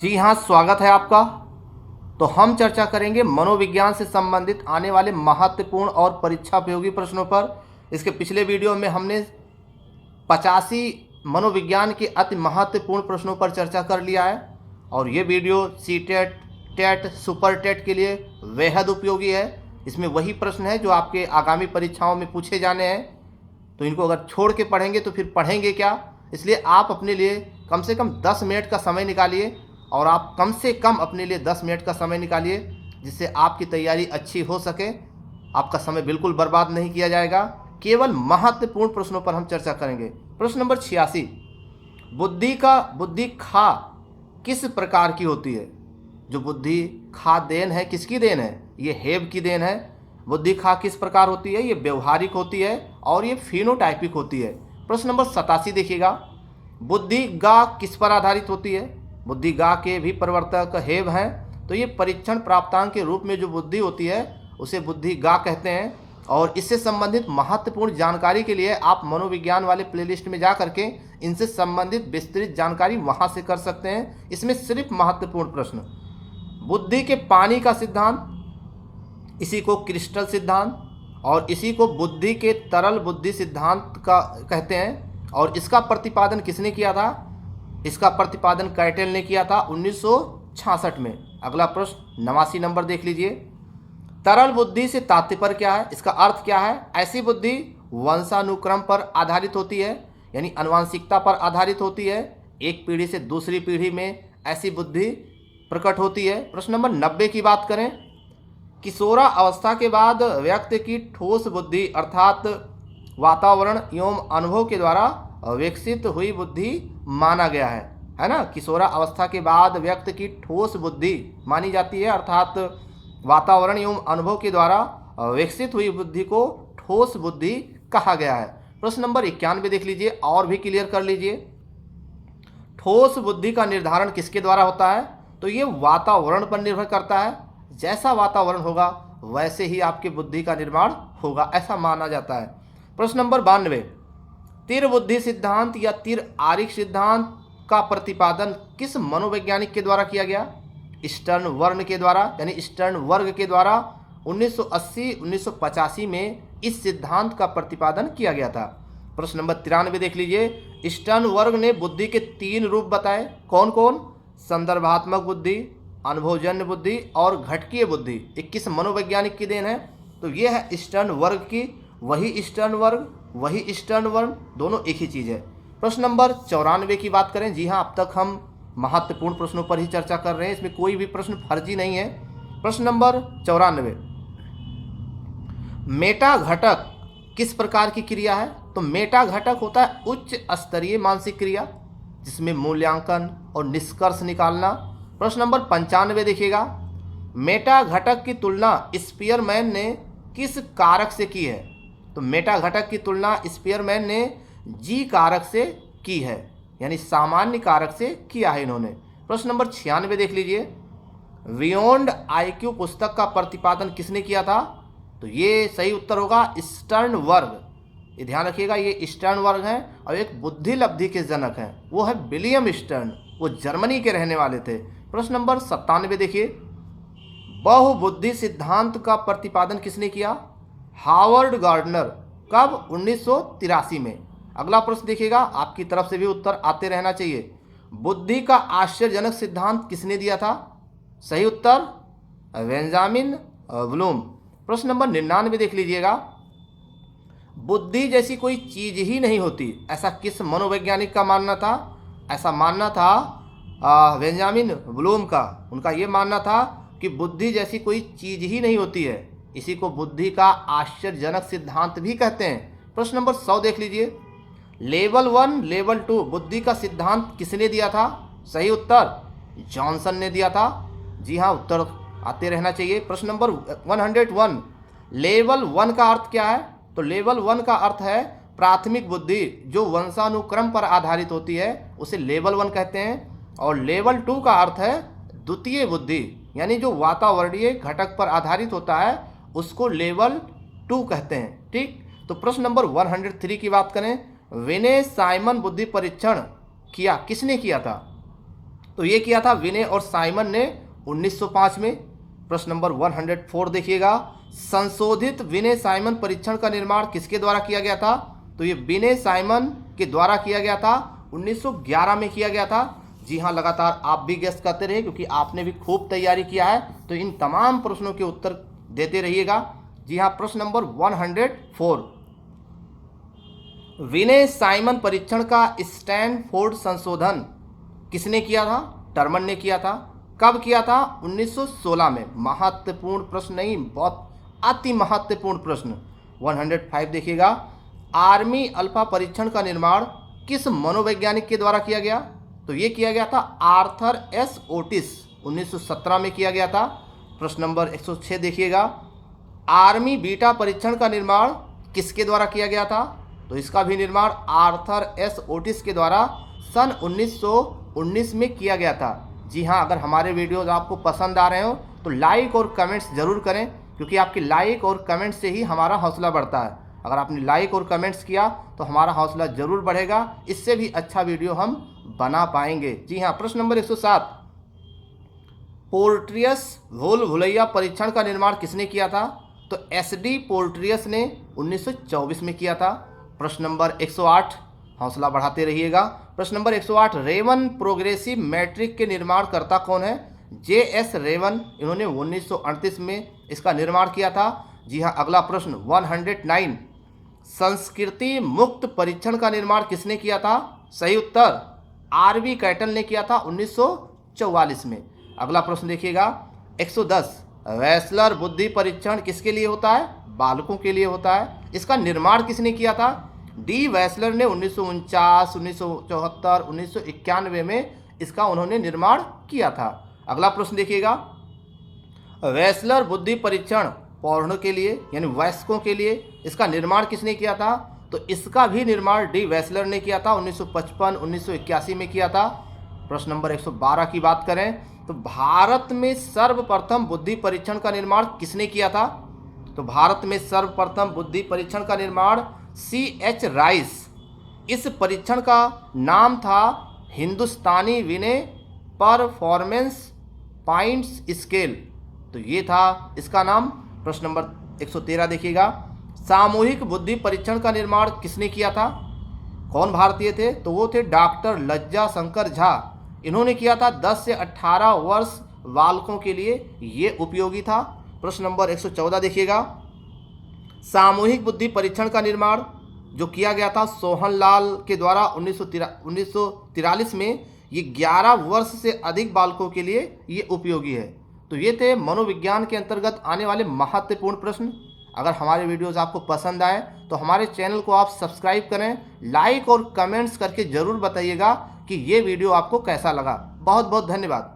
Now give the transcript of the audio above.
जी हाँ, स्वागत है आपका। तो हम चर्चा करेंगे मनोविज्ञान से संबंधित आने वाले महत्वपूर्ण और परीक्षा उपयोगी प्रश्नों पर। इसके पिछले वीडियो में हमने 85 मनोविज्ञान के अति महत्वपूर्ण प्रश्नों पर चर्चा कर लिया है और ये video CTET, TET, super TET के लिए बेहद उपयोगी है। इसमें वही प्रश्न है जो आपके आगामी परीक्षाओं में पूछे जाने हैं। तो इनको अगर छोड़ के पढ़ेंगे तो फिर पढ़ेंगे क्या। इसलिए आप अपने लिए कम से कम 10 मिनट का समय निकालिए और आप कम से कम अपने लिए 10 मिनट का समय निकालिए जिससे आपकी तैयारी अच्छी हो सके। आपका समय बिल्कुल बर्बाद नहीं किया जाएगा। केवल महत्वपूर्ण प्रश्नों पर हम चर्चा करेंगे। प्रश्न नंबर 86, बुद्धि खा किस प्रकार की होती है। जो बुद्धि खा देन है किसकी देन है, ये हेब की देन है। बुद्धि खा किस प्रकार होती है, ये व्यवहारिक होती है और ये फिनोटाइपिक होती है। प्रश्न नंबर 87 देखिएगा, बुद्धि गा किस पर आधारित होती है। बुद्धि गा के भी परिवर्तक हेब हैं, तो ये परीक्षण प्राप्तांक के रूप में जो बुद्धि होती है उसे बुद्धि गा कहते हैं। और इससे संबंधित महत्वपूर्ण जानकारी के लिए आप मनोविज्ञान वाले प्लेलिस्ट में जा करके इनसे संबंधित विस्तृत जानकारी वहां से कर सकते हैं। इसमें सिर्फ महत्वपूर्ण प्रश्न, बुद्धि के पानी का सिद्धांत, इसी को क्रिस्टल सिद्धांत और इसी को बुद्धि के तरल बुद्धि सिद्धांत का कहते हैं। और इसका प्रतिपादन किसने किया था, इसका प्रतिपादन कैटेल ने किया था 1966 में। अगला प्रश्न 89 नंबर देख लीजिए, तरल बुद्धि से तात्पर्य क्या है, इसका अर्थ क्या है। ऐसी बुद्धि वंशानुक्रम पर आधारित होती है, यानी आनुवंशिकता पर आधारित होती है। एक पीढ़ी से दूसरी पीढ़ी में ऐसी बुद्धि प्रकट होती है। प्रश्न नंबर 90 की बात करें, किशोरा अवस्था के बाद व्यक्ति की ठोस बुद्धि अर्थात वातावरण एवं अनुभव के द्वारा विकसित हुई बुद्धि माना गया है ना। किशोरा अवस्था के बाद व्यक्ति की ठोस बुद्धि मानी जाती है, अर्थात वातावरण एवं अनुभव के द्वारा विकसित हुई बुद्धि को ठोस बुद्धि कहा गया है। प्रश्न नंबर 91 देख लीजिए और भी क्लियर कर लीजिए, ठोस बुद्धि का निर्धारण किसके द्वारा होता है, तो ये वातावरण पर निर्भर करता है। जैसा वातावरण होगा वैसे ही आपकी बुद्धि का निर्माण होगा, ऐसा माना जाता है। प्रश्न नंबर 92, तिर बुद्धि सिद्धांत या तिर आरिक सिद्धांत का प्रतिपादन किस मनोवैज्ञानिक के द्वारा किया गया। स्टर्न वर्ग के द्वारा, यानी स्टर्न वर्ग के द्वारा 1980-1985 में इस सिद्धांत का प्रतिपादन किया गया था। प्रश्न नंबर 93 देख लीजिए, स्टर्न वर्ग ने बुद्धि के 3 रूप बताए, कौन कौन, संदर्भात्मक बुद्धि, अनुभवजन्य बुद्धि और घटकीय बुद्धि। ये किस मनोवैज्ञानिक की देन है, तो ये है स्टर्न वर्ग की। वही स्टर्न वर्ग वही स्टर्न वर्ग दोनों एक ही चीज़ है। प्रश्न नंबर 94 की बात करें, जी हाँ, अब तक हम महत्वपूर्ण प्रश्नों पर ही चर्चा कर रहे हैं, इसमें कोई भी प्रश्न फर्जी नहीं है। प्रश्न नंबर 94, मेटा घटक किस प्रकार की क्रिया है, तो मेटा घटक होता है उच्च स्तरीय मानसिक क्रिया जिसमें मूल्यांकन और निष्कर्ष निकालना। प्रश्न नंबर 95 देखिएगा, मेटा घटक की तुलना स्पीयरमैन ने किस कारक से की है, तो मेटा घटक की तुलना स्पीयरमैन ने जी कारक से की है, यानी सामान्य कारक से किया है इन्होंने। प्रश्न नंबर 96 देख लीजिए, बियॉन्ड आईक्यू पुस्तक का प्रतिपादन किसने किया था, तो ये सही उत्तर होगा स्टर्न वर्ग। ये ध्यान रखिएगा, ये स्टर्न वर्ग हैं और एक बुद्धि लब्धि के जनक हैं, वो है विलियम स्टर्न, वो जर्मनी के रहने वाले थे। प्रश्न नंबर 97 देखिए, बहुबुद्धि सिद्धांत का प्रतिपादन किसने किया, हावर्ड गार्डनर, कब, 1983 में। अगला प्रश्न देखिएगा, आपकी तरफ से भी उत्तर आते रहना चाहिए, बुद्धि का आश्चर्यजनक सिद्धांत किसने दिया था, सही उत्तर बेंजामिन ब्लूम। प्रश्न नंबर 99 देख लीजिएगा, बुद्धि जैसी कोई चीज ही नहीं होती, ऐसा किस मनोवैज्ञानिक का मानना था, ऐसा मानना था बेंजामिन ब्लूम का। उनका ये मानना था कि बुद्धि जैसी कोई चीज ही नहीं होती है, इसी को बुद्धि का आश्चर्यजनक सिद्धांत भी कहते हैं। प्रश्न नंबर 100 देख लीजिए, लेवल 1 लेवल 2 बुद्धि का सिद्धांत किसने दिया था, सही उत्तर जॉनसन ने दिया था। जी हाँ, उत्तर आते रहना चाहिए। प्रश्न नंबर 101, लेवल 1 का अर्थ क्या है, तो लेवल 1 का अर्थ है प्राथमिक बुद्धि जो वंशानुक्रम पर आधारित होती है, उसे लेवल 1 कहते हैं। और लेवल 2 का अर्थ है द्वितीय बुद्धि, यानी जो वातावरणीय घटक पर आधारित होता है उसको लेवल 2 कहते हैं। ठीक, तो प्रश्न नंबर 103 की बात करें, विनय साइमन बुद्धि परीक्षण किया किसने किया था, तो ये किया था विनय और साइमन ने 1905 में। प्रश्न नंबर 104 देखिएगा, संशोधित विनय साइमन परीक्षण का निर्माण किसके द्वारा किया गया था? तो ये विनय साइमन के द्वारा किया गया था, 1911 में किया गया था। जी हाँ, लगातार आप भी गेस करते रहिए क्योंकि आपने भी खूब तैयारी किया है, तो इन तमाम प्रश्नों के उत्तर देते रहिएगा। जी हाँ, प्रश्न नंबर 104, विनय साइमन परीक्षण का स्टैनफोर्ड संशोधन किसने किया था? टर्मन ने किया था। कब किया था? 1916 में। महत्वपूर्ण प्रश्न नहीं, बहुत अति महत्वपूर्ण प्रश्न। 105 देखिएगा, आर्मी अल्फा परीक्षण का निर्माण किस मनोवैज्ञानिक के द्वारा किया गया? तो ये किया गया था आर्थर एस ओटिस, 1917 में किया गया था। प्रश्न नंबर 106 देखिएगा, आर्मी बीटा परीक्षण का निर्माण किसके द्वारा किया गया था? तो इसका भी निर्माण आर्थर एस ओटिस के द्वारा सन 1919 में किया गया था। जी हाँ, अगर हमारे वीडियोज़ आपको पसंद आ रहे हो तो लाइक और कमेंट्स ज़रूर करें, क्योंकि आपकी लाइक और कमेंट्स से ही हमारा हौसला बढ़ता है। अगर आपने लाइक और कमेंट्स किया तो हमारा हौसला ज़रूर बढ़ेगा, इससे भी अच्छा वीडियो हम बना पाएंगे। जी हाँ, प्रश्न नंबर 107, पोर्ट्रियस भूल भुलैया परीक्षण का निर्माण किसने किया था? तो एसडी पोर्ट्रियस ने 1924 में किया था। प्रश्न नंबर 108, हौसला बढ़ाते रहिएगा। प्रश्न नंबर 108, रेवन प्रोग्रेसिव मैट्रिक के निर्माणकर्ता कौन है? JS रेवन, इन्होंने 1938 में इसका निर्माण किया था। जी हाँ, अगला प्रश्न 109, संस्कृति मुक्त परीक्षण का निर्माण किसने किया था? सही उत्तर RV कैटल ने किया था 1944 में। अगला प्रश्न देखिएगा 110, वेस्लर बुद्धि परीक्षण किसके लिए होता है? बालकों के लिए होता है। इसका निर्माण किसने किया था? डी वेस्लर ने 1949, 1974, 1991 में इसका उन्होंने निर्माण किया था। अगला प्रश्न देखिएगा, वेस्लर बुद्धि परीक्षण पौधों के लिए यानी वयस्कों के लिए इसका निर्माण किसने किया था? तो इसका भी निर्माण डी वेस्लर ने किया था, 1955, 1981 में किया था। प्रश्न नंबर 112 की बात करें तो भारत में सर्वप्रथम बुद्धि परीक्षण का निर्माण किसने किया था? तो भारत में सर्वप्रथम बुद्धि परीक्षण का निर्माण CH राइस। इस परीक्षण का नाम था हिंदुस्तानी विनय परफॉर्मेंस पॉइंट्स स्केल, तो ये था इसका नाम। प्रश्न नंबर 113 देखिएगा, सामूहिक बुद्धि परीक्षण का निर्माण किसने किया था? कौन भारतीय थे? तो वो थे डॉक्टर लज्जा शंकर झा। इन्होंने किया था 10 से 18 वर्ष बालकों के लिए, ये उपयोगी था। प्रश्न नंबर 114 देखिएगा, सामूहिक बुद्धि परीक्षण का निर्माण जो किया गया था सोहनलाल के द्वारा 1943 में, ये 11 वर्ष से अधिक बालकों के लिए ये उपयोगी है। तो ये थे मनोविज्ञान के अंतर्गत आने वाले महत्वपूर्ण प्रश्न। अगर हमारे वीडियोस आपको पसंद आए तो हमारे चैनल को आप सब्सक्राइब करें, लाइक और कमेंट्स करके ज़रूर बताइएगा कि ये वीडियो आपको कैसा लगा। बहुत बहुत धन्यवाद।